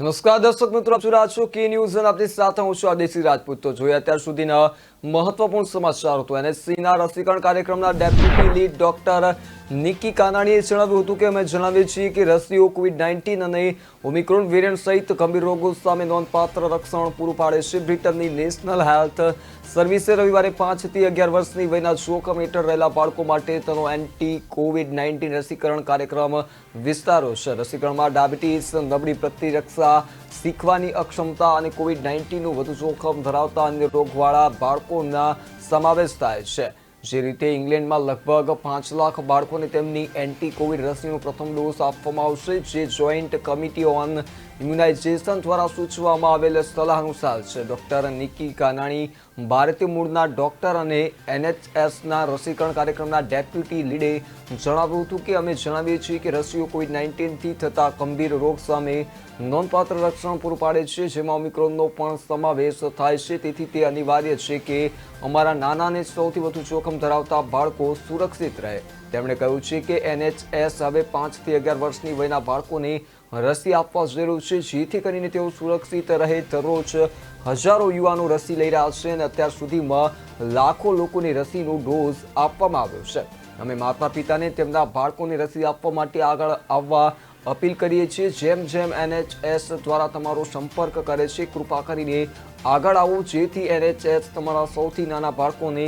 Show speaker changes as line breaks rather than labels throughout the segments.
નમસ્કાર દર્શક મિત્રો, આપ જોઈ રહ્યા છો કે ન્યૂઝ અને આપની સાથે હું છું આદેશી રાજપૂત। તો જોઈએ અત્યાર સુધીના મહત્વપૂર્ણ સમાચાર। તો એનએચસીના રસીકરણ કાર્યક્રમના ડેપ્યુટી લીડ ડોક્ટર નિકી કાનાણીએ જણાવ્યું હતું કે અમે જણાવીએ છીએ કે રસીઓ કોવિડ-19 અને ઓમિક્રોન વેરિયન્ટ સહિત ગંભીર રોગો સામે નોંધપાત્ર રક્ષણ પૂરું પાડે છે। બ્રિટનની નેશનલ હેલ્થ સર્વિસે રવિવારે 5 થી 11 વર્ષની વયના જોખમ હેઠળ રહેલા બાળકો માટે તેનો એન્ટી કોવિડ-19 રસીકરણ કાર્યક્રમ વિસ્તાર્યો છે। રસીકરણમાં ડાયાબિટીસ, નબળી પ્રતિરક્ષા, શીખવાની અક્ષમતા અને કોવિડ-19નું વધુ જોખમ ધરાવતા અન્ય રોગવાળા બાળકોના સમાવેશ થાય છે। જે રીતે ઇંગ્લેન્ડમાં લગભગ 5 લાખ બાળકોને તેમની એન્ટી કોવિડ રસીનો પ્રથમ ડોઝ આપવામાં આવશે, જે જોઈન્ટ કમિટી ઓન ઇમ્યુનાઇઝેશન દ્વારા સૂચવવામાં આવેલ સલાહ અનુસાર છે। ડોક્ટર નિકી કાનાણી ભારતીય મૂળના ડોક્ટર અને એનએચએસના રસીકરણ કાર્યક્રમના ડેપ્યુટી લીડે જણાવ્યું હતું કે અમે જણાવીએ છીએ કે રસીઓ કોવિડ-19થી થતા ગંભીર રોગ સામે નોંધપાત્ર રક્ષણ પૂરું પાડે છે, જેમાં ઓમિક્રોનનો પણ સમાવેશ થાય છે। તેથી તે અનિવાર્ય છે કે અમારા નાના અને સૌથી વધુ જોખમ ધરાવતા બાળકો સુરક્ષિત રહે। તેમણે કહ્યું છે કે એનએચએસ હવે 5 થી 11 વર્ષની વયના બાળકોને રસી આપવા જઈ રહ્યું છે, જેથી કરીને તેઓ સુરક્ષિત રહે। દરરોજ હજારો યુવાનો રસી લઈ રહ્યા છે અને અત્યાર સુધીમાં લાખો લોકોને રસીનો ડોઝ આપવામાં આવ્યો છે। અમે માતા પિતાને તેમના બાળકોને રસી આપવા માટે આગળ આવવા અપીલ કરીએ છીએ। જેમ જેમ એનએચએસ દ્વારા તમારો સંપર્ક કરે છે, કૃપા કરીને આગળ આવો, જેથી એનએચએસ તમારા સૌથી નાના બાળકોને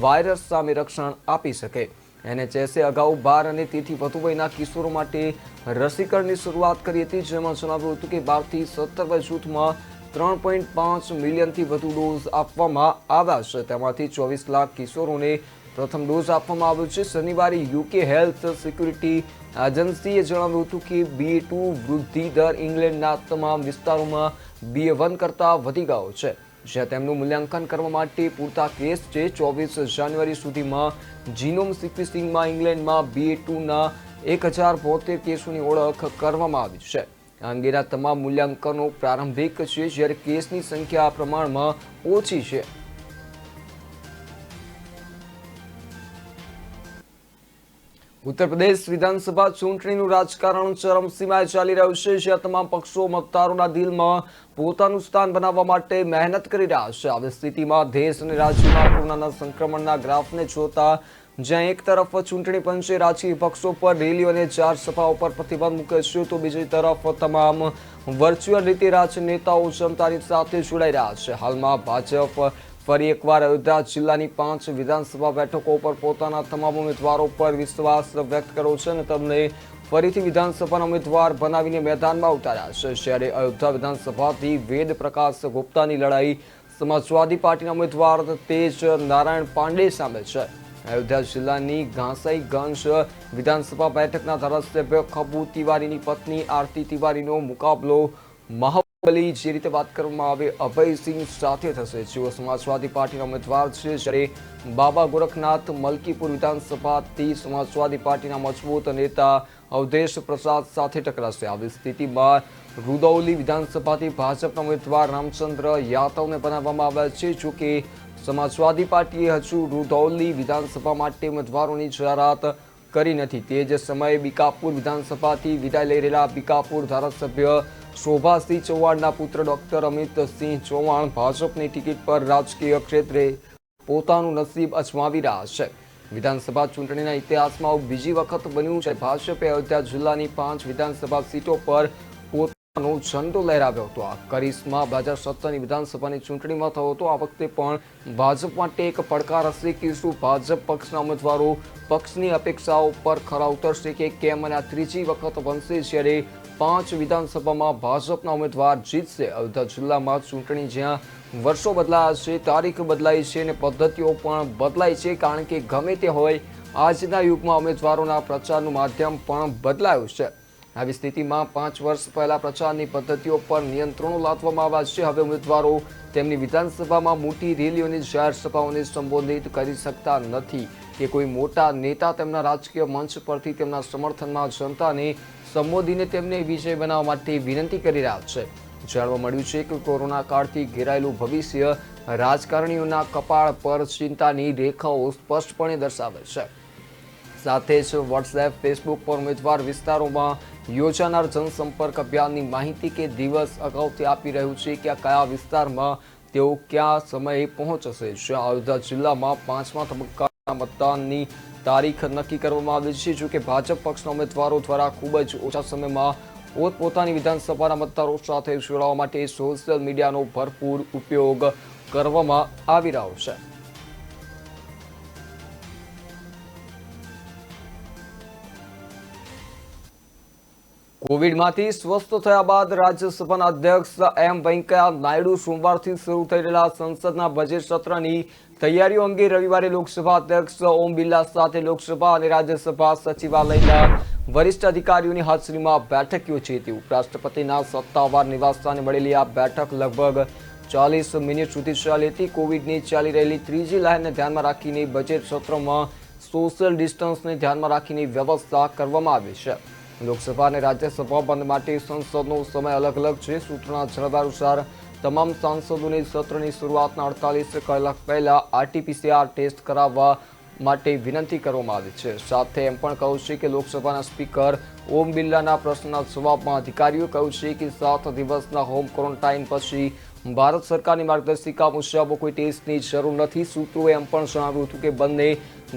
વાયરસ સામે રક્ષણ આપી શકે। એનએચએસે અગાઉ 12 અને તેથી વધુ વયના કિશોરો માટે રસીકરણની શરૂઆત કરી હતી, જેમાં જણાવ્યું હતું કે 12 થી 17 વય જૂથમાં 3.5 મિલિયનથી વધુ ડોઝ આપવામાં આવ્યા છે। તેમાંથી 24 લાખ કિશોરોને પ્રથમ ડોઝ આપવામાં આવ્યો છે। શનિવારે યુકે હેલ્થ સિક્યુરિટી એજન્સીએ જણાવ્યું હતું કે BA.2 વૃદ્ધિ દર ઇંગ્લેન્ડના તમામ વિસ્તારોમાં BA.1 કરતાં વધી ગયો છે, જ્યાં તેમનું મૂલ્યાંકન કરવા માટે પૂરતા કેસ છે। 24 જાન્યુઆરી સુધીમાં જીનોમ સિક્વિસિંગમાં ઇંગ્લેન્ડમાં BA.2ના 1072 કેસોની ઓળખ કરવામાં આવી છે। આ અંગેના તમામ મૂલ્યાંકનો પ્રારંભિક છે, જ્યારે કેસની સંખ્યા આ પ્રમાણમાં ઓછી છે। ઉત્તર પ્રદેશ વિધાનસભા ચૂંટણીનું રાજકારણ ચરમસીમાએ ચાલી રહ્યું છે, જ્યાં તમામ પક્ષો મતદારોના દિલમાં પોતાનું સ્થાન બનાવવા માટે મહેનત કરી રહ્યા છે। આવી સ્થિતિમાં દેશ અને રાજ્યમાં કોરોનાના સંક્રમણના ગ્રાફને જોતા જ્યાં એક તરફ ચૂંટણી પંચે રાજકીય પક્ષો પર રેલીઓ અને જાહેર સભાઓ પર પ્રતિબંધ મૂક્યો છે, તો બીજી તરફ તમામ વર્ચ્યુઅલ રીતે રાજનેતાઓ જનતાની સાથે જોડાઈ રહ્યા છે। હાલમાં ભાજપ ફરી એકવાર અયોધ્યા જિલ્લાની 5 વિધાનસભા બેઠકો પર પોતાના તમામ ઉમેદવારો પર વિશ્વાસ વ્યક્ત કર્યો છે અને તેમને ફરીથી વિધાનસભાના ઉમેદવાર બનાવીને મેદાનમાં ઉતાર્યા છે। જ્યારે અયોધ્યા વિધાનસભાથી વેદ પ્રકાશ ગુપ્તાની લડાઈ સમાજવાદી પાર્ટીના ઉમેદવાર તેજ નારાયણ પાંડે સામે છે। અયોધ્યા જિલ્લાની ઘાંસાઈગંજ વિધાનસભા બેઠકના ધારાસભ્ય ખબુ તિવારીની પત્ની આરતી તિવારીનો મુકાબલો મહાબલી જે રીતે વાત કરવામાં આવે અભયસિંહ સાથે થશે, જેઓ સમાજવાદી પાર્ટીના ઉમેદવાર છે। જ્યારે બાબા ગોરખનાથ મલકીપુર વિધાનસભાથી સમાજવાદી પાર્ટીના મજબૂત નેતા અવધેશ પ્રસાદ સાથે ટકરાશે। આવી સ્થિતિમાં રૂદૌલી વિધાનસભાથી ભાજપના ઉમેદવાર રામચંદ્ર યાદવને બનાવવામાં આવ્યા છે। જોકે સમાજવાદી પાર્ટીએ હજુ રૂદૌલી વિધાનસભા માટે ઉમેદવારોની જાહેરાત કરી નથી। તે જ સમયે બીકાપુર વિધાનસભાથી વિદાય લઈ રહેલા બીકાપુર ધારાસભ્ય શોભાસિંહ ચૌહાણના પુત્ર ડોક્ટર અમિતસિંહ ચૌહાણ ભાજપની ટિકિટ પર રાજકીય ક્ષેત્રે પોતાનું નસીબ અજમાવી રહ્યા છે। વિધાનસભા ચૂંટણીના ઇતિહાસમાં બીજી વખત બન્યું છે ભાજપે અયોધ્યા જિલ્લાની 5 વિધાનસભા સીટો પર પોતાનો ઝંડો લહેરાવ્યો હતો। આ કરિશ્મા 2017ની વિધાનસભાની ચૂંટણીમાં થયો હતો। આ વખતે પણ ભાજપ માટે એક પડકાર હશે કે શું ભાજપ પક્ષના ઉમેદવારો પક્ષની અપેક્ષાઓ પર ખરા ઉતરશે કે કેમ, અને આ ત્રીજી વખત બનશે જ્યારે 5 વિધાનસભામાં ભાજપના ઉમેદવાર જીતશે। અયોધ્યા જિલ્લામાં ચૂંટણી જ્યાં વર્ષો બદલાયા છે, તારીખ બદલાઈ છે અને પદ્ધતિઓ પણ બદલાઈ છે, કારણ કે ગમે તે હોય આજના યુગમાં ઉમેદવારોના પ્રચારનું માધ્યમ પણ બદલાયું છે। આવી સ્થિતિમાં 5 વર્ષ પહેલા પ્રચારની પદ્ધતિઓ પર નિયંત્રણો લાદવામાં આવ્યા છે। હવે ઉમેદવારો તેમની વિધાનસભામાં મોટી રેલીઓની જાહેર સભાઓને સંબોધિત કરી શકતા નથી કે કોઈ મોટા નેતા તેમના રાજકીય મંચ પરથી તેમના સમર્થનમાં જનતાને સંબોધીને તેમને વિજય બનાવવા માટે વિનંતી કરી રહ્યા છે। જાણવા મળ્યું છે કે કોરોના કાળથી ઘેરાયેલું ભવિષ્ય રાજકારણીઓના કપાળ પર ચિંતાની રેખાઓ સ્પષ્ટપણે દર્શાવે છે। સાથે જ વોટ્સએપ, ફેસબુક પર ઉમેદવાર વિસ્તારોમાં યોજાનાર જનસંપર્ક અભિયાનની માહિતી કે દિવસ અગાઉથી આપી રહ્યું છે કે કયા વિસ્તારમાં તેઓ કયા સમયે પહોંચશે। જ્યાં અયોધ્યા જિલ્લામાં 5મા તબક્કાના મતદાનની તારીખ નક્કી કરવામાં આવી છે। જો કે ભાજપ પક્ષના ઉમેદવારો દ્વારા ખૂબ જ ઓછા સમયમાં પોતપોતાની વિધાનસભાના મતદારો સાથે જોડાવા માટે સોશિયલ મીડિયાનો ભરપૂર ઉપયોગ કરવામાં આવી રહ્યો છે। કોવિડમાંથી સ્વસ્થ થયા બાદ રાજ્યસભાના અધ્યક્ષ એમ વેંકૈયા નાયડુ સોમવારથી શરૂ થઈ રહેલા સંસદના બજેટ સત્રની તૈયારીઓ અંગે રવિવારે લોકસભા અધ્યક્ષ ઓમ બિરલા સાથે લોકસભા અને રાજ્યસભા સચિવાલયના વરિષ્ઠ અધિકારીઓની હાજરીમાં બેઠક યોજી હતી। ઉપરાષ્ટ્રપતિના સત્તાવાર નિવાસસ્થાને મળેલી આ બેઠક લગભગ 40 મિનિટ સુધી ચાલી હતી। કોવિડની ચાલી રહેલી ત્રીજી લહેરને ધ્યાનમાં રાખીને બજેટ સત્રમાં સોશિયલ ડિસ્ટન્સને ધ્યાનમાં રાખીને વ્યવસ્થા કરવામાં આવી છે। લોકસભા અને રાજ્યસભા બંધ માટે સંસદનો સમય અલગ અલગ છે। સૂત્રોના જણાવ્યા અનુસાર તમામ સાંસદોને સત્રની શરૂઆતના 48 કલાક પહેલા RT-PCR ટેસ્ટ કરાવવા માટે વિનંતી કરવામાં આવી છે। સાથે એમ પણ કહ્યું છે કે લોકસભાના સ્પીકર ઓમ બિરલાના પ્રશ્નના જવાબમાં અધિકારીઓ કહ્યું છે કે 7 દિવસના હોમ ક્વોરન્ટાઇન પછી ભારત સરકારની માર્ગદર્શિકા મુજબ કોઈ ટેસ્ટની જરૂર નથી। સૂત્રોએ એમ પણ જણાવ્યું હતું કે બંને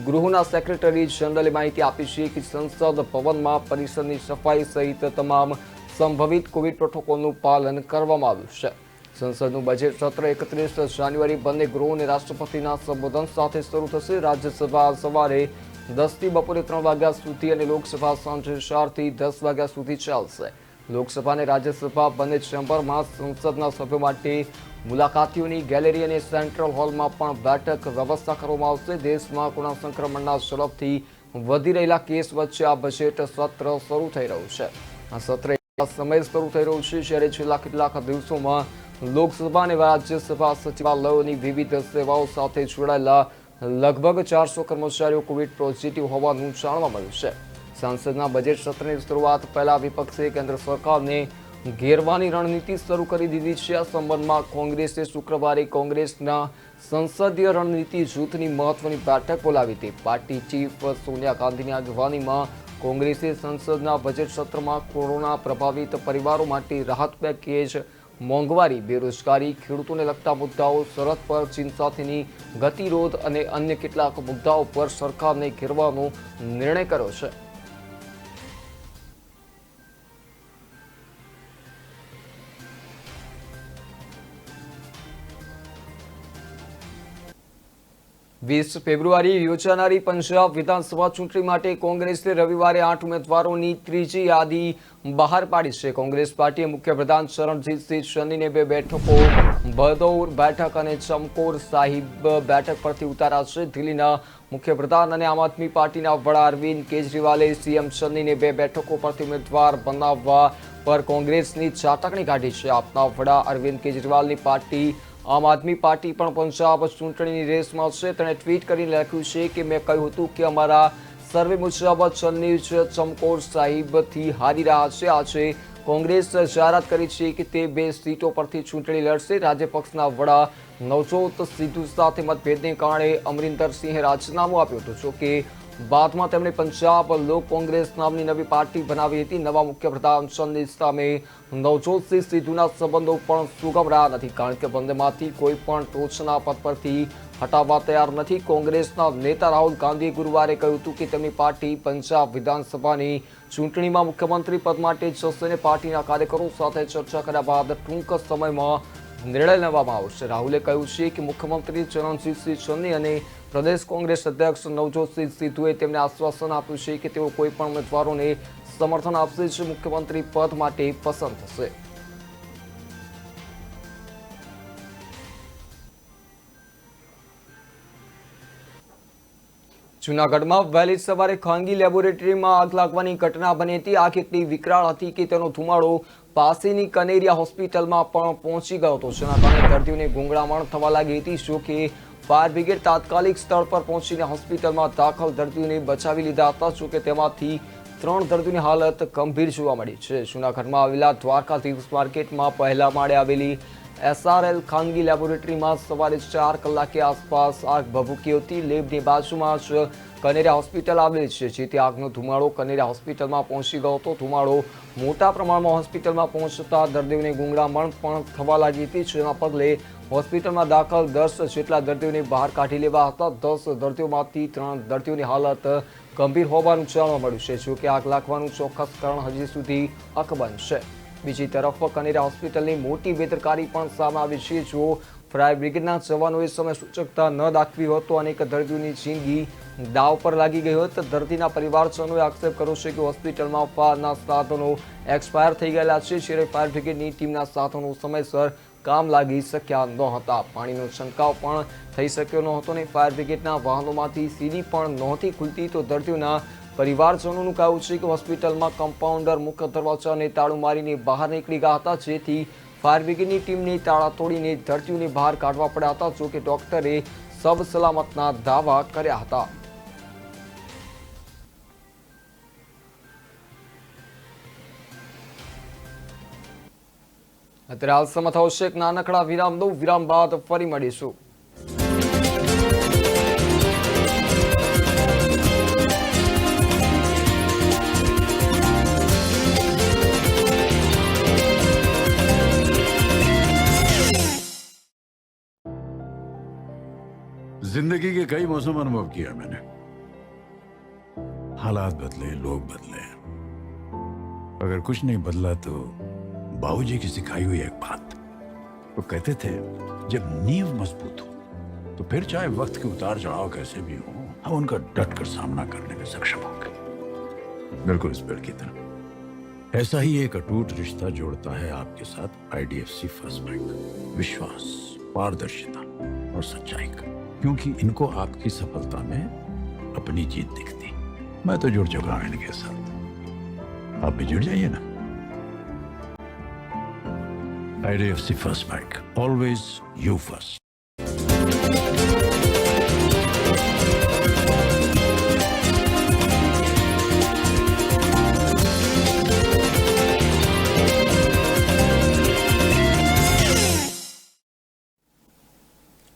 ગૃહના સેક્રેટરી જનરલે માહિતી આપી છે કે સંસદ ભવનમાં પરિસરની સફાઈ સહિત તમામ સંભવિત કોવિડ પ્રોટોકોલનું પાલન કરવામાં આવ્યું છે। સંસદનું બજેટ સત્ર 31 જાન્યુઆરી બંને ગૃહ અને રાષ્ટ્રપતિના સંબોધન સાથે શરૂ થશે। રાજ્યસભા સવારે 10 થી બપોરે 3 વાગ્યા સુધી અને લોકસભા સાંજે 4 થી 10 વાગ્યા સુધી ચાલશે। લોકસભા અને રાજ્યસભા બંને ચેમ્બરમાં સંસદના સભ્યો માટે મુલાકાતીઓની ગેલેરી અને સેન્ટ્રલ હોલમાં પણ બેઠક વ્યવસ્થા કરવામાં આવશે। દેશમાં કોરોના સંક્રમણના ઝડપથી વધી રહેલા કેસ વચ્ચે આ બજેટ સત્ર શરૂ થઈ રહ્યું છે। આ સત્ર એવા સમયે શરૂ થઈ રહ્યું છે જ્યારે છેલ્લા કેટલાક દિવસોમાં લોકસભા અને રાજ્યસભા સચિવાલયોની વિવિધ સેવાઓ સાથે જોડાયેલા લગભગ 400 કર્મચારીઓ કોવિડ પોઝિટિવ હોવાનું જાણવા મળ્યું છે। સંસદના બજેટ સત્રની શરૂઆત પહેલા વિપક્ષે કેન્દ્ર સરકારને ઘેરવાની રણનીતિ શરૂ કરી દીધી છે। આ સંબંધમાં કોંગ્રેસે શુક્રવારે કોંગ્રેસના સંસદીય રણનીતિ જૂથની મહત્વની બેઠક બોલાવી હતી। પાર્ટી ચીફ સોનિયા ગાંધીની આગેવાનીમાં કોંગ્રેસે સંસદના બજેટ સત્રમાં કોરોના પ્રભાવિત પરિવારો માટે રાહત પેકેજ, મોંઘવારી, બેરોજગારી, ખેડૂતોને લગતા મુદ્દાઓ, સરહદ પર ચીન સાથેની ગતિરોધ અને અન્ય કેટલાક મુદ્દાઓ પર સરકારને ઘેરવાનો નિર્ણય કર્યો છે। ફેબ્રુઆરી યોજાનારી પંજાબ વિધાનસભા ચૂંટણી માટે કોંગ્રેસે રવિવારે 8 ઉમેદવારોની ત્રીજી યાદી બહાર પાડી છે। કોંગ્રેસ પાર્ટીએ મુખ્યપ્રધાન ચરણજીતસિંહ ચન્નીને 2 બેઠકો, ભદૌર બેઠક અને ચમકોર સાહિબ બેઠક પરથી ઉતાર્યા છે। દિલ્હીના મુખ્યપ્રધાન અને આમ આદમી પાર્ટીના વડા અરવિંદ કેજરીવાલે સીએમ ચન્નીને 2 બેઠકો પરથી ઉમેદવાર બનાવવા પર કોંગ્રેસની ચાટકણી કાઢી છે। આપના વડા અરવિંદ કેજરીવાલની પાર્ટી આમ આદમી પાર્ટી પણ પંજાબ ચૂંટણીની રેસમાં છે। તેણે ટ્વીટ કરીને લખ્યું છે કે મેં કહ્યું હતું કે અમારા સર્વે મુજબ ચન્ની જ ચમકોર સાહિબથી હારી રહ્યા છે। આજે કોંગ્રેસ જાહેરાત કરી છે કે તે 2 સીટો પરથી ચૂંટણી લડશે। રાજ્યપક્ષના વડા નવજોત સિદ્ધુ સાથે મતભેદને કારણે અમરિન્દરસિંહે રાજીનામું આપ્યું હતું। જોકે બાદમાં તેમણે પંજાબ લોક કોંગ્રેસ નામની નવી પાર્ટી બનાવી હતી। નવા મુખ્યપ્રધાન ચન્ની સામે નવજોતસિંહ સિદ્ધુના સંબંધો પણ સુગમ રહ્યા નથી, કારણ કે બંનેમાંથી કોઈ પણ ટોચના પદ પરથી હટાવવા તૈયાર નથી। કોંગ્રેસના નેતા રાહુલ ગાંધીએ ગુરુવારે કહ્યું હતું કે તેમની પાર્ટી પંજાબ વિધાનસભાની ચૂંટણીમાં મુખ્યમંત્રી પદ માટે જશે અને પાર્ટીના કાર્યકરો સાથે ચર્ચા કર્યા બાદ ટૂંક સમયમાં નિર્ણય લેવામાં આવશે। રાહુલે કહ્યું છે કે મુખ્યમંત્રી ચરણજીતસિંહ ચન્ની અને પ્રદેશ કોંગ્રેસ અધ્યક્ષ નવજોતસિંહ સિદ્ધુએ તેમને આશ્વાસન આપ્યું છે કે તેઓ કોઈ પણ ઉમેદવારોને સમર્થન આપશે જે મુખ્યમંત્રી પદ માટે પસંદ થશે। જૂનાગઢમાં વહેલી સવારે ખાનગી લેબોરેટરીમાં આગ લાગવાની ઘટના બની હતી। આગ એટલી વિકરાળ હતી કે તેનો ધુમાડો પાસેની કનેરિયા હોસ્પિટલમાં પણ પહોંચી ગયો હતો, જેના કારણે દર્દીઓને ગુંગળામણ થવા લાગી હતી। જો કે ફાયર બ્રિગેડ તાત્કાલિક સ્થળ પર પહોંચીને હોસ્પિટલમાં દાખલ દર્દીઓને બચાવી લીધા હતા। જો કે તેમાંથી 3 દર્દીઓની હાલત ગંભીર જોવા મળી છે। જૂનાગઢમાં આવેલા દ્વારકાધીશ માર્કેટમાં પહેલા માળે આવેલી SRL ખાનગી લેબોરેટરીમાં સવારે 4 કલાકે આસપાસ આગ ભભૂકી હતી. લેબની બાજુમાં જ કનેરા હોસ્પિટલ આવેલી છે, જેથી આગનો ધુમાડો કનેરા હોસ્પિટલમાં પહોંચી ગયો હતો. ધુમાડો મોટા પ્રમાણમાં હોસ્પિટલમાં પહોંચતા દર્દીઓને ગુંગળામણ પણ થવા લાગી હતી, જેના પગલે હોસ્પિટલમાં દાખલ 10 જેટલા દર્દીઓને બહાર કાઢી લેવા હતા. 10 દર્દીઓમાંથી 3 દર્દીઓની હાલત ગંભીર હોવાનું જાણવા મળ્યું છે. જો કે આગ લાગવાનું ચોક્કસ કારણ હજી સુધી અકબંધ છે. બીજી તરફ કનેરા હોસ્પિટલની મોટી બેદરકારી પણ સામે આવી છે. જો ફાયર બ્રિગેડના જવાનોએ સમય સૂચકતા ન દાખવી હોત તો અનેક દર્દીઓની જિંદગી દાવ પર લાગી ગઈ હોત. દર્દીના પરિવારજનોએ આક્ષેપ કર્યો છે કે હોસ્પિટલમાં ફાયરના સાધનો એક્સપાયર થઈ ગયેલા છે, જ્યારે ફાયર બ્રિગેડની ટીમના સાધનો સમયસર કામ લાગી શક્યા નહોતા. પાણીનો છંટકાવ પણ થઈ શક્યો નહોતો અને ફાયર બ્રિગેડના વાહનોમાંથી સીડી પણ નહોતી ખુલતી. તો દર્દીઓના પરિવારજનોનું કહેવું છે કે હોસ્પિટલમાં કમ્પાઉન્ડર મુખ્ય દરવાજાને તાળું મારીને બહાર નીકળી ગયા હતા, જેથી ફાયર બ્રિગેડની ટીમને તાળા તોડીને દર્દીઓને બહાર કાઢવા પડ્યા હતા. જો કે ડોક્ટરે સબ સલામતના દાવા કર્યા હતા. અત્યારે હાલ સમય થયો છે એક નાનકડા વિરામ દો. વિરામ બાદ ફરી મળીશું.
जिंदगी के कई मौसम अनुभव किया मैंने. हालात बदले, लोग बदले, अगर कुछ नहीं बदला तो बाबूजी की सिखाई हुई एक बात, वो कहते थे जब नींव मजबूत हो तो फिर चाहे वक्त के उतार चढ़ाव कैसे भी हो, हम उनका डट कर सामना करने में सक्षम होंगे. बिल्कुल इस पेड़ की तरह ऐसा ही एक अटूट रिश्ता जोड़ता है आपके साथ IDFC फर्स्ट बैंक. विश्वास, पारदर्शिता और सच्चाई का, क्योंकि इनको आपकी सफलता में अपनी जीत दिखती. मैं तो जुड़ चुका हूं इनके साथ, आप भी जुड़ जाइए ना. IDFC first bank, always you first.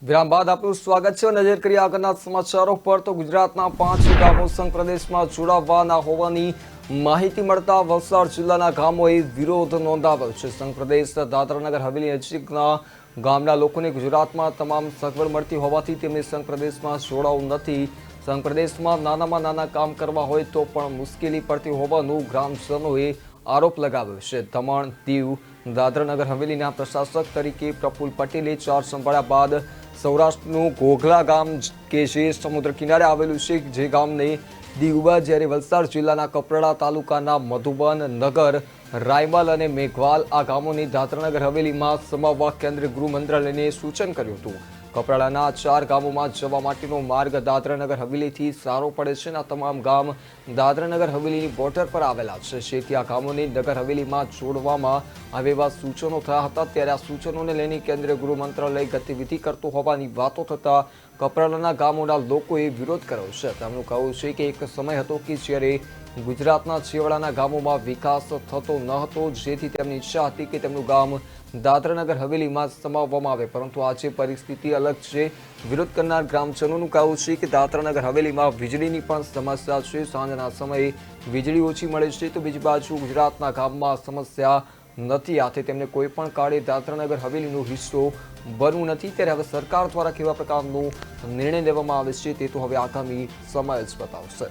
વિરામ બાદ આપનું સ્વાગત છે. નજર કરીએ આગળના સમાચારો પર. તો ગુજરાતના 5 ગામો સંઘ પ્રદેશમાં જોડાવાના હોવાની માહિતી મળતા વલસાડ જિલ્લાના ગામોએ વિરોધ નોંધાવ્યો છે. સંઘ પ્રદેશ દાદરાનગર હવેલી નજીકના ગામના લોકોને ગુજરાતમાં તમામ સગવડ મળતી હોવાથી તેમને સંઘ પ્રદેશમાં જોડાવું નથી. સંઘ પ્રદેશમાં નાનામાં નાના કામ કરવા હોય તો પણ મુશ્કેલી પડતી હોવાનું ગ્રામજનોએ આરોપ લગાવ્યો છે. દમણ, દીવ, દાદરાનગર હવેલીના પ્રશાસક તરીકે પ્રફુલ્લ પટેલે ચાર્જ સંભાળ્યા બાદ સૌરાષ્ટ્રનું ઘોઘલા ગામ કે જે સમુદ્ર કિનારે આવેલું છે, જે ગામને દીવબા, જ્યારે વલસાડ જિલ્લાના કપરાડા તાલુકાના મધુબન, નગર, રાયમલ અને મેઘવાલ આ ગામોની દાદરાનગર હવેલીમાં સમાવવા કેન્દ્રીય ગૃહ મંત્રાલયને સૂચન કર્યું હતું. કપરાડાના 4 ગામોમાં જવા માટેનો માર્ગ દાદરાનગર હવેલીથી સારો પડે છે. આ તમામ ગામ દાદરાનગર હવેલીની બોર્ડર પર આવેલા છે, જેથી આ ગામોને નગર હવેલીમાં જોડવામાં આવે એવા સૂચનો થયા હતા. ત્યારે આ સૂચનોને લઈને કેન્દ્રીય ગૃહ મંત્રાલય ગતિવિધિ કરતું હોવાની વાતો થતા કપરાડાના ગામોના લોકોએ વિરોધ કર્યો છે. તેમનું કહેવું છે કે એક સમય હતો કે જ્યારે ગુજરાતના છેવાડાના ગામોમાં વિકાસ થતો ન હતો, જેથી તેમની ઈચ્છા હતી કે તેમનું ગામ દાદરાનગર હવેલીમાં સમાવવામાં આવે, પરંતુ આજે પરિસ્થિતિ અલગ છે. વિરોધ કરનાર ગ્રામજનોનું કહેવું છે કે દાદરાનગર હવેલીમાં વીજળીની પણ સમસ્યા છે. સાંજના સમયે વીજળી ઓછી મળે છે, તો બીજી બાજુ ગુજરાતના ગામમાં સમસ્યા નથી. આથી તેમને કોઈ પણ કાળે દાદરાનગર હવેલીનો હિસ્સો બનવું નથી. ત્યારે હવે સરકાર દ્વારા કેવા પ્રકારનો નિર્ણય લેવામાં આવે છે તે તો હવે આગામી સમય જ બતાવશે.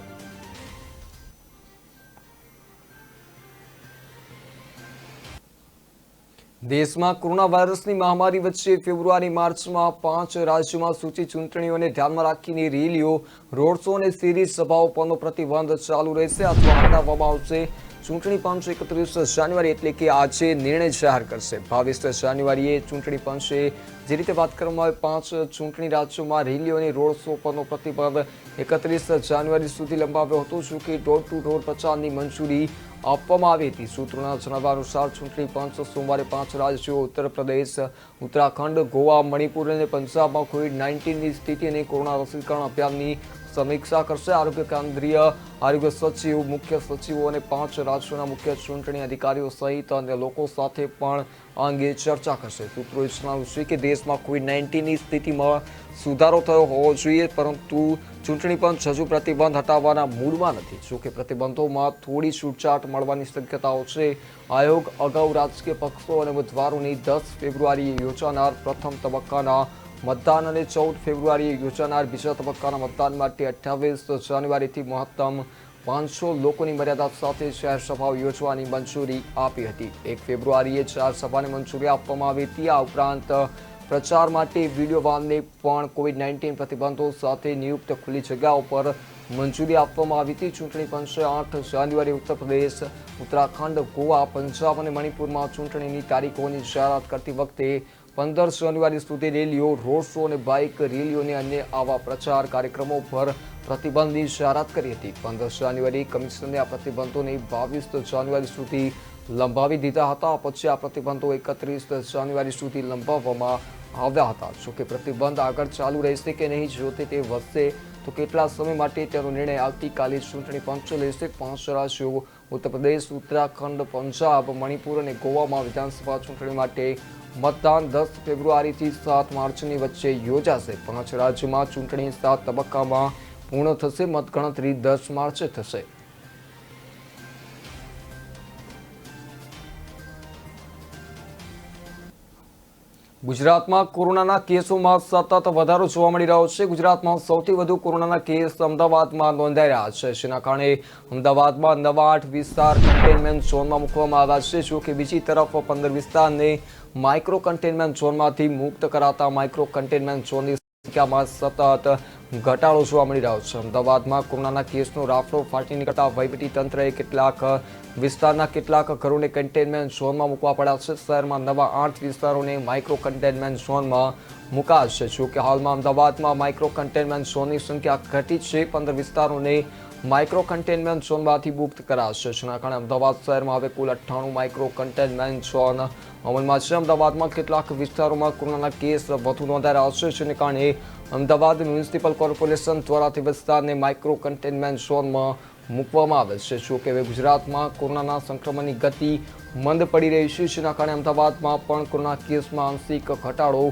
દેશમાં કોરોના વાયરસની મહામારી વચ્ચે ફેબ્રુઆરી માર્ચમાં 5 રાજ્યોમાં સૂચિત ચૂંટણીઓને ધ્યાનમાં રાખીને રેલીઓ, રોડ શો અને શેરી સભાઓ પરનો પ્રતિબંધ ચાલુ રહેશે અથવા હટાવવામાં આવશે. ચૂંટણી પંચ 31 જાન્યુઆરી એટલે કે આજે નિર્ણય જાહેર કરશે. 22 જાન્યુઆરીએ ચૂંટણી પંચે જે રીતે વાત કરવામાં આવે 5 ચૂંટણી રાજ્યોમાં રેલીઓ અને રોડ શો પરનો પ્રતિબંધ 31 જાન્યુઆરી સુધી લંબાવ્યો હતો. જો કે ડોર ટુ ડોર પ્રચારની મંજૂરી આપવામાં આવી હતી. સૂત્રોના જણાવ્યા અનુસાર ચૂંટણી પંચ સોમવારે 5 રાજ્યો ઉત્તર પ્રદેશ, ઉત્તરાખંડ, ગોવા, મણિપુર અને પંજાબમાં COVID-19ની સ્થિતિ અને કોરોના રસીકરણ અભિયાનની સમીક્ષા કરશે. આરોગ્ય કેન્દ્રીય આરોગ્ય સચિવ, મુખ્ય સચિવો અને 5 રાજ્યોના મુખ્ય ચૂંટણી અધિકારીઓ સહિત અન્ય લોકો સાથે પણ આ અંગે ચર્ચા કરશે. સૂત્રોએ જણાવ્યું છે કે દેશમાં કોવિડ-19ની સ્થિતિમાં સુધારો થયો હોવો જોઈએ, પરંતુ ચૂંટણી પંચ હજુ પ્રતિબંધ હટાવવાના મૂડમાં નથી. જોકે પ્રતિબંધોમાં થોડી છૂટછાટ મળવાની શક્યતાઓ છે. આયોગ અગાઉ રાજકીય પક્ષો અને ઉમેદવારોની 10 ફેબ્રુઆરીએ યોજાનાર પ્રથમ તબક્કાના મતદાન અને 14 ફેબ્રુઆરીએ યોજાનાર બીજા તબક્કાના મતદાન માટે 28 જાન્યુઆરીથી મહત્તમ 500 લોકોની મર્યાદા સાથે જાહેર સભાઓ યોજવાની મંજૂરી આપી હતી. 1 ફેબ્રુઆરીએ જાહેર સભાને મંજૂરી આપવામાં આવી હતી. આ ઉપરાંત પ્રચાર માટે વિડીયો વાનને પણ કોવિડ-19 પ્રતિબંધો સાથે નિયુક્ત ખુલ્લી જગ્યાઓ પર મંજૂરી આપવામાં આવી હતી. ચૂંટણી પંચે 8 જાન્યુઆરી ઉત્તર પ્રદેશ, ઉત્તરાખંડ, ગોવા, પંજાબ અને મણિપુરમાં ચૂંટણીની તારીખોની જાહેરાત કરતી વખતે 15 જાન્યુઆરી સુધી રેલીઓ, રોડ શો અને બાઇક રેલીઓને અન્ય આવા પ્રચાર કાર્યક્રમો પર પ્રતિબંધની જાહેરાત કરી હતી. 15 જાન્યુઆરી કમિશનરે આ પ્રતિબંધોને 22 જાન્યુઆરી સુધી લંબાવી દીધા હતા. પછી આ પ્રતિબંધો 31 જાન્યુઆરી સુધી લંબાવવામાં આવ્યા હતા. જોકે પ્રતિબંધ આગળ ચાલુ રહેશે કે નહીં, જો તે વધશે તો કેટલા સમય માટે તેનો નિર્ણય આવતીકાલે ચૂંટણી પંચ લેશે. 5 રાજ્યો ઉત્તર પ્રદેશ, ઉત્તરાખંડ, પંજાબ, મણિપુર અને ગોવામાં વિધાનસભા ચૂંટણી માટે મતદાન 10 ફેબ્રુઆરીથી 7 માર્ચની વચ્ચે યોજાશે. 5 રાજ્યોમાં ચૂંટણી 7 તબક્કામાં પૂર્ણ થશે. મતગણતરી 10 માર્ચે થશે. ગુજરાતમાં કોરોનાના કેસોમાં સતત વધારો જોવા મળી રહ્યો છે. ગુજરાતમાં સૌથી વધુ કોરોનાના કેસ અમદાવાદમાં નોંધાઈ રહ્યા છે. જેના કારણે અમદાવાદમાં નવા 8 વિસ્તાર કન્ટેનમેન્ટ ઝોનમાં મૂકવામાં આવ્યા છે. જો કે બીજી તરફ 15 વિસ્તારને માઇક્રો કન્ટેનમેન્ટ ઝોનમાંથી મુક્ત કરાતા માઇક્રો કન્ટેનમેન્ટ ઝોનની સંખ્યામાં સતત ઘટાડો જોવા મળી રહ્યો છે. અમદાવાદમાં કોરોનાના કેસનો રાફડો ફાટી નીકળતા વહીવટીતંત્રએ કેટલાક વિસ્તારના કેટલાક ઘરોને કન્ટેનમેન્ટ ઝોનમાં મૂકવા પડ્યા છે. શહેરમાં નવા 8 વિસ્તારોને માઇક્રો કન્ટેનમેન્ટ ઝોનમાં મુકાશે. જો કે હાલમાં અમદાવાદમાં માઇક્રો કન્ટેનમેન્ટ ઝોનની સંખ્યા ઘટી છે. 15 વિસ્તારોને માઇક્રો કન્ટેનમેન્ટ ઝોનમાંથી મુક્ત કરાશે. જેના કારણે અમદાવાદ શહેરમાં હવે કુલ 98 માઇક્રો કન્ટેનમેન્ટ ઝોન અમલમાં છે. અમદાવાદમાં કેટલાક વિસ્તારોમાં કોરોનાના કેસ વધુ નોંધાઈ રહ્યા છે. જેને કારણે અમદાવાદ મ્યુનિસિપલ કોર્પોરેશન દ્વારા તે વિસ્તારને માઇક્રો કન્ટેનમેન્ટ ઝોનમાં મૂકવામાં આવે છે. જો કે હવે ગુજરાતમાં કોરોનાના સંક્રમણની ગતિ મંદ પડી રહી છે. જેના કારણે અમદાવાદમાં પણ કોરોના કેસમાં આંશિક ઘટાડો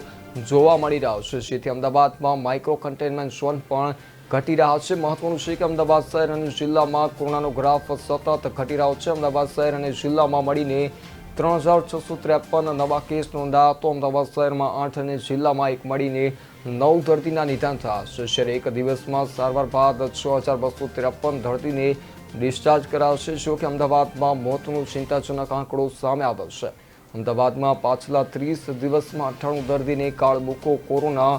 જોવા મળી રહ્યો છે. જેથી અમદાવાદમાં માઇક્રો કન્ટેનમેન્ટ ઝોન પણ ઘટી રહ્યા છે. મહત્વનું છે કે અમદાવાદ શહેર અને જિલ્લામાં કોરોનાનો ગ્રાફ સતત ઘટી રહ્યો છે. અમદાવાદ શહેર અને જિલ્લામાં મળીને 3653 નવા કેસ નોંધાયા તો અમદાવાદ શહેરમાં 8 અને જિલ્લામાં 1 મળીને 9 દર્દીના નિદાન થયા છે. જ્યારે એક દિવસમાં સારવાર બાદ 6253 દર્દીને ડિસ્ચાર્જ કરાવશે. જો કે અમદાવાદમાં મોતનો ચિંતાજનક આંકડો સામે આવ્યો છે. અમદાવાદમાં પાછલા 30 દિવસમાં 98 દર્દીને કાળમુકો કોરોના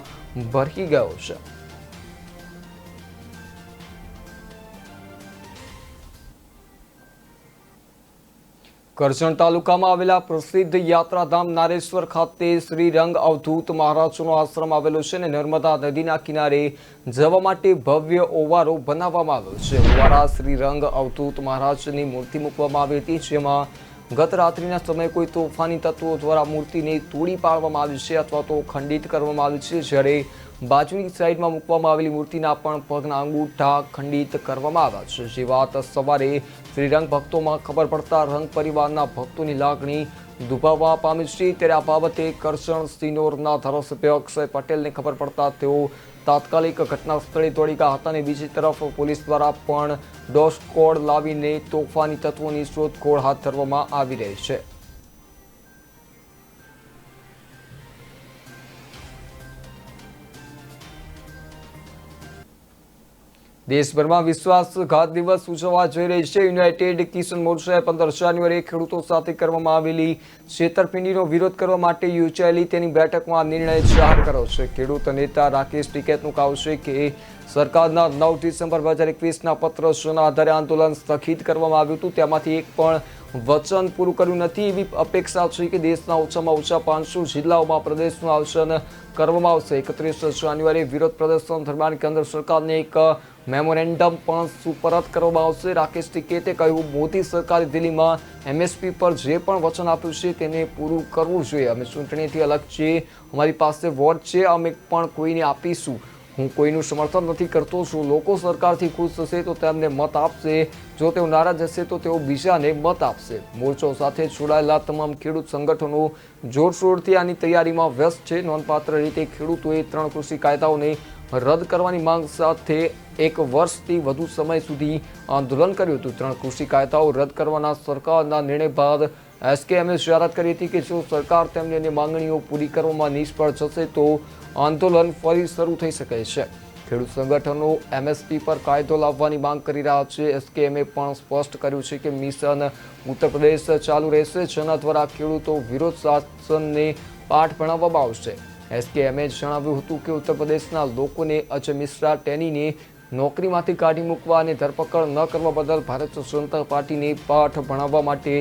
ભરકી ગયો છે. કરજણ તાલુકામાં આવેલા પ્રસિદ્ધ યાત્રાધામ નારેશ્વર ખાતે શ્રી રંગ અવધૂત મહારાજનો આશ્રમ આવેલો છે અને નર્મદા નદીના કિનારે જવા માટે ભવ્ય ઓવારો બનાવવામાં આવ્યો છે. ઓવારા શ્રી રંગ અવધૂત મહારાજની મૂર્તિ મૂકવામાં આવી હતી, જેમાં ગત રાત્રિના સમયે કોઈ તોફાની તત્વો દ્વારા મૂર્તિને તોડી પાડવામાં આવી છે અથવા તો ખંડિત કરવામાં આવી છે. જ્યારે બાજુની સાઈડમાં મૂકવામાં આવેલી મૂર્તિના પણ પગના અંગૂઠા ખંડિત કરવામાં આવ્યા છે. જે વાત સવારે શ્રીરંગ ભક્તોમાં ખબર પડતા રંગ પરિવારના ભક્તોની લાગણી દુભાવવા પામી છે. ત્યારે આ બાબતે કરજણ સિનોરના ધારાસભ્ય અક્ષય પટેલને ખબર પડતા તેઓ તાત્કાલિક ઘટના સ્થળે દોડી ગયા હતા અને બીજી તરફ પોલીસ દ્વારા પણ ડોગ સ્ક્વોડ લાવીને તોફાની તત્વોની શોધખોળ હાથ ધરવામાં આવી રહી છે. દેશભરમાં વિશ્વાસઘાત દિવસ ઉજવવા જઈ રહી છે. યુનાઇટેડ કિસાન મોરચાએ 15 જાન્યુઆરીએ ખેડૂતો સાથે કરવામાં આવેલી છેતરપિંડીનો વિરોધ કરવા માટે યોજાયેલી તેની બેઠકમાં નિર્ણય જાહેર કર્યો છે. ખેડૂત નેતા રાકેશ ટિકૈતનું કહ્યું છે કે સરકારના 9 ડિસેમ્બર 2021ના પત્ર જેના આધારે આંદોલન સ્થગિત કરવામાં આવ્યું હતું તેમાંથી એક પણ વચન પૂરું કર્યું નથી. એવી અપેક્ષા છે કે દેશના ઓછામાં ઓછા 500 જિલ્લાઓમાં પ્રદેશનું આયોજન કરવામાં આવશે. 31 જાન્યુઆરીએ વિરોધ પ્રદર્શન દરમિયાન કેન્દ્ર સરકારને એક મેમોરેન્ડમ પણ સુપરત કરવામાં આવશે. રાકેશ ટિકૈતે કહ્યું, મોદી સરકારે દિલ્હીમાં MSP પર જે પણ વચન આપ્યું છે તેને પૂરું કરવું જોઈએ. અમે ચૂંટણીથી અલગ છીએ, અમારી પાસે વોટ છે, અમે પણ કોઈને આપીશું. હું કોઈનું સમર્થન નથી કરતો. જો લોકો સરકારથી ખુશ થશે તો તેમને મત આપશે, જો તેઓ નારાજ હશે તો તેઓ બીજાને મત આપશે. મોરચો સાથે જોડાયેલા તમામ ખેડૂત સંગઠનો જોરશોરથી આની તૈયારીમાં વ્યસ્ત છે. નોંધપાત્ર રીતે ખેડૂતોએ 3 કૃષિ કાયદાઓને રદ કરવાની માંગ સાથે 1 વર્ષથી વધુ સમય સુધી આંદોલન કર્યું હતું. 3 કૃષિ કાયદાઓ રદ કરવાના સરકારના નિર્ણય બાદ એસકેએમે જાહેરાત કરી હતી કે જો સરકાર તેમની અન્ય માંગણીઓ પૂરી કરવામાં નિષ્ફળ જશે તો આંદોલન ફરી શરૂ થઈ શકે છે. ખેડૂત સંગઠનો એમએસપી પર કાયદો લાવવાની માંગ કરી રહ્યા છે. એસકેએમે પણ સ્પષ્ટ કર્યું છે કે મિશન ઉત્તર પ્રદેશ ચાલુ રહેશે, જેના દ્વારા ખેડૂતો વિરોધ શાસનને પાઠ ભણાવવામાં આવશે. એસકેએમે જણાવ્યું હતું કે ઉત્તર પ્રદેશના લોકોને અજય મિશ્રા ટેનીને નોકરીમાંથી કાઢી મૂકવા અને ધરપકડ ન કરવા બદલ ભારતીય જનતા પાર્ટીને પાઠ ભણાવવા માટે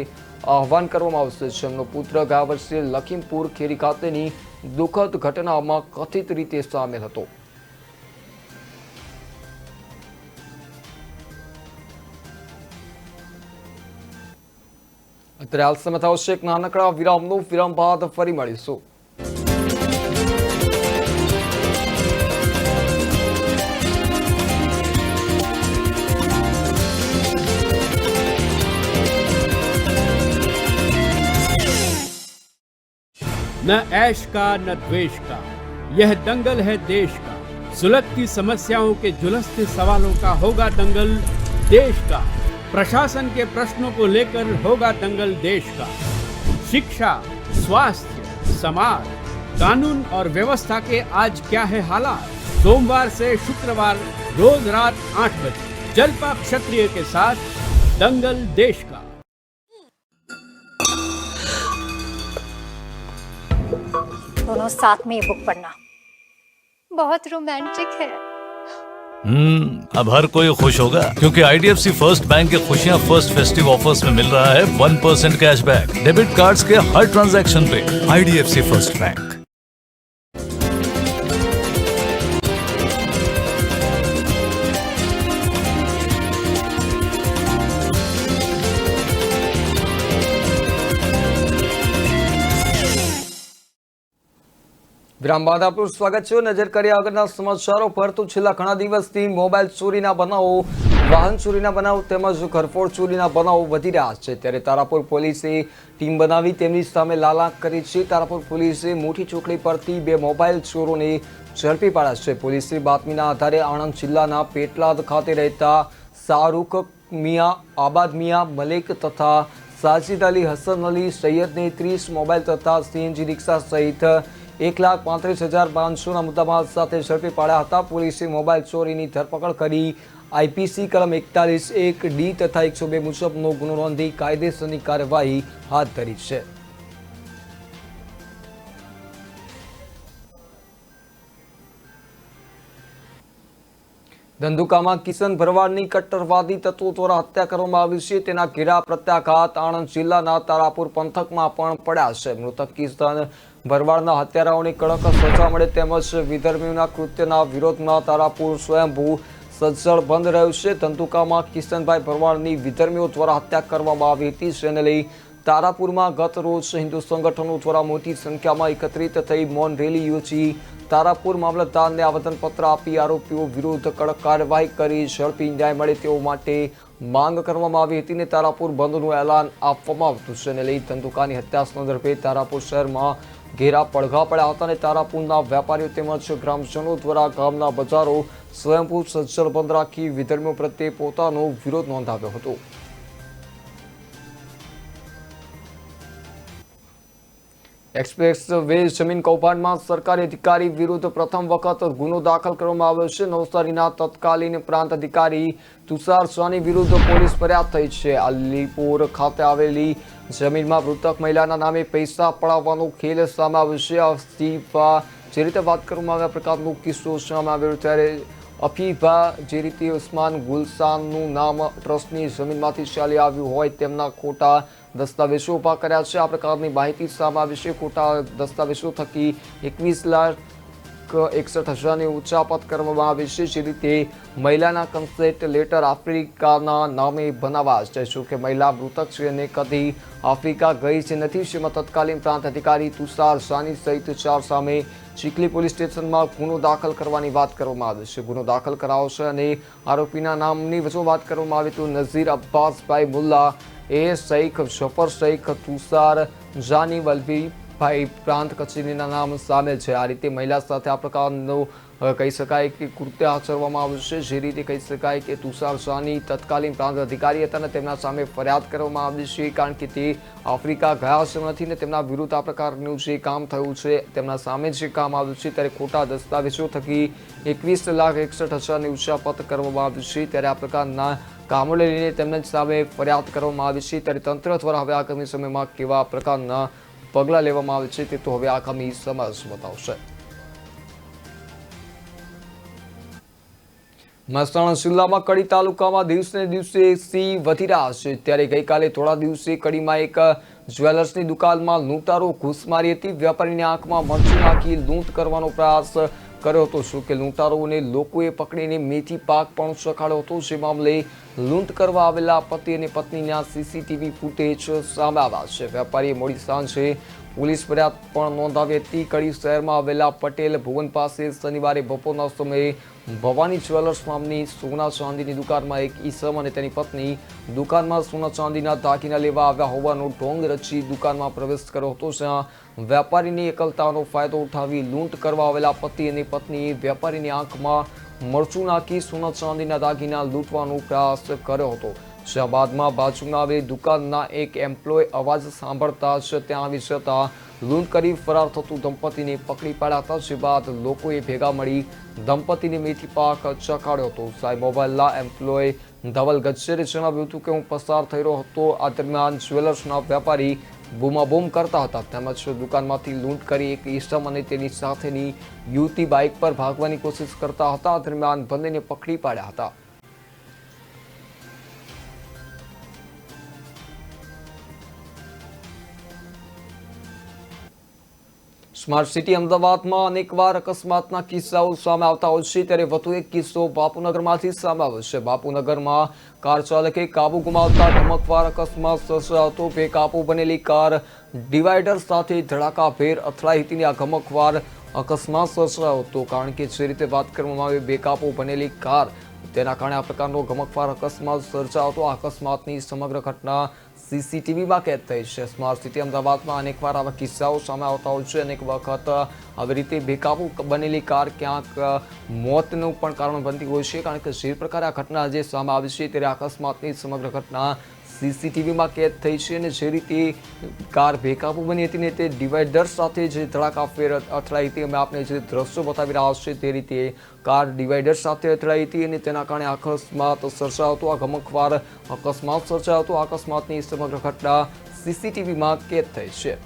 આહવાન કરવામાં આવશે. જેમનો પુત્ર ગયા વર્ષે લખીમપુર ખેરી ખાતેની દુઃખદ ઘટનામાં કથિત રીતે સામેલ હતો. અત્યારે હાલ સમય થયો છે એક નાનકડા વિરામનો. વિરામ બાદ ફરી મળીશું.
न ऐश का न द्वेष का, यह दंगल है देश का. सुलगती समस्याओं के जुलसते सवालों का होगा दंगल देश का. प्रशासन के प्रश्नों को लेकर होगा दंगल देश का. शिक्षा, स्वास्थ्य, समाज, कानून और व्यवस्था के आज क्या है हालात. सोमवार से शुक्रवार रोज रात 8 बजे जलपा क्षत्रिय के साथ दंगल देश का.
दोनों साथ में ये बुक पढ़ना बहुत रोमांटिक है.
अब हर कोई खुश होगा क्योंकि आईडीएफसी फर्स्ट बैंक के खुशियां फर्स्ट फेस्टिव ऑफर्स में मिल रहा है 1% कैशबैक डेबिट कार्ड्स के हर ट्रांजैक्शन पे. IDFC first bank.
વિરામ બાદ આપનું સ્વાગત છે. નજર કરીએ આગળના સમાચારો પર. તો છેલ્લા ઘણા દિવસથી મોબાઈલ ચોરીના બનાવો, વાહન ચોરીના બનાવો તેમજ ઘરફોડ ચોરીના બનાવો વધી રહ્યા છે. ત્યારે તારાપુર પોલીસે ટીમ બનાવી તેમની સામે લાલાક કરી છે. તારાપુર પોલીસે મોટી ચોકડી પરથી 2 મોબાઈલ ચોરોને ઝડપી પાડ્યા છે. પોલીસે બાતમીના આધારે આણંદ જિલ્લાના પેટલાદ ખાતે રહેતા શાહરૂખ મિયા, આબાદ મિયા, મલિક તથા સાજિદ અલી, હસન અલી, સૈયદને 30 મોબાઈલ તથા સીએનજી રિક્ષા સહિત 1,35,500ના મુદ્દામાલ સાથે ઝડપી પાડ્યા હતા. પોલીસે મોબાઈલ ચોરીની ધરપકડ કરી આઈપીસી કલમ 41(1)D તથા 102 મુજબનો ગુનો નોંધી કાયદેસરની કાર્યવાહી હાથ ધરી છે. ધંધુકામાં કિશન ભરવાડની કટ્ટરવાદી તત્વો દ્વારા હત્યા કરવામાં આવી છે. તેના ઘેરા પ્રત્યાઘાત આણંદ જિલ્લાના તારાપુર પંથકમાં પણ પડ્યા છે. મૃતક કિશન ભરવાડના હત્યારાઓને કડક સજા મળે તેમજ વિધર્મીઓના કૃત્યના વિરોધમાં તારાપુર સ્વયંભૂ સજ્જડ બંધ રહ્યું છે. ધંધુકામાં કિશનભાઈ ભરવાડની વિધર્મીઓ દ્વારા હત્યા કરવામાં આવી હતી, જેને લઈ તારાપુરમાં ગત રોજ હિન્દુ સંગઠનો દ્વારા મોટી સંખ્યામાં એકત્રિત થઈ મૌન રેલી યોજી તારાપુર મામલતદારને આવેદનપત્ર આપી આરોપીઓ વિરુદ્ધ કડક કાર્યવાહી કરી ઝડપી ન્યાય મળે તેઓ માટે માંગ કરવામાં આવી હતી. ને તારાપુર બંધનું એલાન આપવામાં આવ્યું છે. જેને લઈ ધંધુકાની હત્યા સંદર્ભે તારાપુર શહેરમાં ઘેરા પડઘા પડ્યા હતા અને તારાપુરના વેપારીઓ તેમજ ગ્રામજનો દ્વારા ગામના બજારો સ્વયંભૂ સજ્જડ બંધ રાખી વિધર્મીઓ પ્રત્યે પોતાનો વિરોધ નોંધાવ્યો હતો. એક્સપ્રેસ વે જમીન કૌભાંડમાં સરકારી અધિકારી વિરુદ્ધ પ્રથમ વખત ગુનો દાખલ કરવામાં આવ્યો છે. નવસારીના તત્કાલીન પ્રાંત અધિકારી તુષાર સાની વિરુદ્ધ પોલીસ ફરિયાદ થઈ છે. અલીપુર ખાતે આવેલી જમીનમાં મૃતક મહિલાના નામે પૈસા પડાવવાનો ખેલ સામે આવ્યો છે. અફીફા જે રીતે વાત કરવામાં આવ્યા પ્રકારનો કિસ્સો સામે આવ્યો ત્યારે અફીફા જે રીતે ઉસ્માન ગુલશાનનું નામ ટ્રસ્ટની જમીનમાંથી ચાલી આવ્યું હોય તેમના ખોટા દસ્તાવેજો ઉભા કર્યા છે. આ પ્રકારની માહિતી સામે આવી છે. ખોટા દસ્તાવેજો થકી 21 લાખ 1,61,000ની ઉચાપત કરવામાં આવી છે, જે રીતે મહિલાના કન્સેન્ટ લેટર આફ્રિકાના નામે બનાવાયા છે. જો કે મહિલા મૃતક છે અને કદી આફ્રિકા ગઈ છે નથી, જેમાં તત્કાલીન પ્રાંત અધિકારી તુષાર જાની સહિત 4 સામે ચીખલી પોલીસ સ્ટેશનમાં ગુનો દાખલ કરવાની વાત કરવામાં આવી છે. ગુનો દાખલ કરાયો છે અને આરોપીના નામની વધુ વાત કરવામાં આવે તો નઝીર અબ્બાસભાઈ મુલ્લા, એ શૈખ જફર શૈખ, તુષાર જાની, વલભીભાઈ પ્રાંત કચેરીના નામ સામેલ છે. આ રીતે મહિલા સાથે આ પ્રકારનો કહી શકાય કે કૃત્ય આચરવામાં આવ્યું છે. જે રીતે કહી શકાય કે તુષાર જાની તત્કાલીન પ્રાંત અધિકારી હતા અને તેમના સામે ફરિયાદ કરવામાં આવી છે, કારણ કે તે આફ્રિકા ગયા છે નથી ને તેમના વિરુદ્ધ આ પ્રકારનું જે કામ થયું છે, તેમના સામે જે કામ આવ્યું છે, ત્યારે ખોટા દસ્તાવેજો થકી 21,61,000ની ઉચાપત કરવામાં આવી છે. ત્યારે આ પ્રકારના કામોને લઈને તેમની સામે ફરિયાદ કરવામાં આવી છે. ત્યારે તંત્ર દ્વારા હવે આગામી સમયમાં કેવા પ્રકારના પગલાં લેવામાં આવે છે તે તો હવે આગામી સમય બતાવશે. મહેસાણા જિલ્લામાં કડી તાલુકામાં દિવસે દિવસે સિંહ વધી રહ્યા છે. ત્યારે ગઈકાલે થોડા દિવસે કડીમાં એક જ્વેલર્સની દુકાનમાં લૂંટારો ઘૂસ મારી હતી. વેપારીની આંખમાં મરચું નાખી લૂંટ કરવાનો પ્રયાસ કર્યો હતો. શું કે લૂંટારોને લોકોએ પકડીને મેથી પાક પણ ચખાડ્યો હતો. જે મામલે લૂંટ કરવા આવેલા પતિ અને પત્નીના સીસીટીવી ફૂટેજ સામે આવ્યા છે. વેપારીએ મોડી સાંજે પોલીસ ફરિયાદ પણ નોંધાવી હતી. કડી શહેરમાં આવેલા પટેલ ભુવન પાસે શનિવારે બપોરના સમયે ભવાની જ્વેલર્સ નામની સોના ચાંદીની દુકાનમાં એક ઈસમ અને તેની પત્ની દુકાનમાં સોના ચાંદીના દાગીના લેવા આવ્યા હોવાનો ઢોંગ રચી દુકાનમાં પ્રવેશ કર્યો હતો. જ્યાં વેપારીની એકલતાનો ફાયદો ઉઠાવી લૂંટ કરવા આવેલા પતિ અને પત્નીએ વેપારીની આંખમાં મરચું નાખી સોના ચાંદીના દાગીના લૂંટવાનો પ્રયાસ કર્યો હતો. જ્યાં બાદમાં બાજુમાં આવેલી દુકાનના એક એમ્પ્લોય અવાજ સાંભળતા જ ત્યાં આવી જતા લૂંટ કરી ફરાર થતું દંપતીને પકડી પાડ્યા હતા. જે બાદ લોકોએ ભેગા મળી દંપતીને મેથી પાક ચખાડ્યો હતો. સાઈ મોબાઈલના એમ્પ્લોય ધવલ ગજ્જરે જણાવ્યું હતું કે હું પસાર થઈ રહ્યો હતો. આ દરમિયાન જ્વેલર્સના વેપારી બૂમાબૂમ કરતા હતા તેમજ દુકાનમાંથી લૂંટ કરી એક ઈસમ અને તેની સાથેની યુવતી બાઇક પર ભાગવાની કોશિશ કરતા હતા. આ દરમિયાન બંનેને પકડી પાડ્યા હતા. સ્માર્ટ સિટી અમદાવાદમાં અનેકવાર અકસ્માતના કિસ્સાઓ સામે આવતા હોય છે. ત્યારે વધુ એક કિસ્સો બાપુનગરમાંથી સામે આવ્યો છે. બાપુનગરમાં કાર ચાલકે કાબુ ગુમાવતા ધમકવાર અકસ્માત સર્જાયો હતો. બેકાબુ બનેલી કાર ડિવાઈડર સાથે ધડાકાભેર અથડાઈ હતી. આ ધમકવાર અકસ્માત સર્જાયો હતો, કારણ કે જે રીતે વાત કરવામાં આવે બેકાબુ બનેલી કાર, તેના કારણે આ પ્રકારનો ગમકવાર અકસ્માત સર્જાયો હતો. આ અકસ્માતની સમગ્ર ઘટના સીસીટીવીમાં કેદ થઈ છે. સ્માર્ટ સિટી અમદાવાદમાં અનેકવાર આવા કિસ્સાઓ સામે આવતા હોય છે. અનેક વખત આવી રીતે બેકાબુ બનેલી કાર ક્યાંક મોતનું પણ કારણ બનતી હોય છે, કારણ કે જે પ્રકારે આ ઘટના જે સામે આવી છે ત્યારે અકસ્માતની સમગ્ર ઘટના સીસીટીવીમાં કેદ થઈ છે. અને જે રીતે કાર બેકાબુ બની હતી ને તે ડિવાઈડર સાથે જે ધડાકાફેર અથડાઈ હતી, અમે આપને જે દ્રશ્યો બતાવી રહ્યા છે તે રીતે કાર ડિવાઈડર સાથે અથડાઈ હતી અને તેના કારણે અકસ્માત સર્જાયો હતો. આ ગમકવાર અકસ્માત સર્જાયો હતો. અકસ્માતની સમગ્ર ઘટના સીસીટીવીમાં કેદ થઈ છે.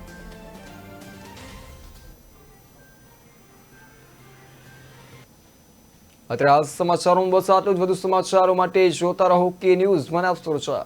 અત્યારે આ સમાચારોમાં બસ આટલું જ. વધુ સમાચારો માટે જોતા રહો કે ન્યૂઝ. મને આપશો.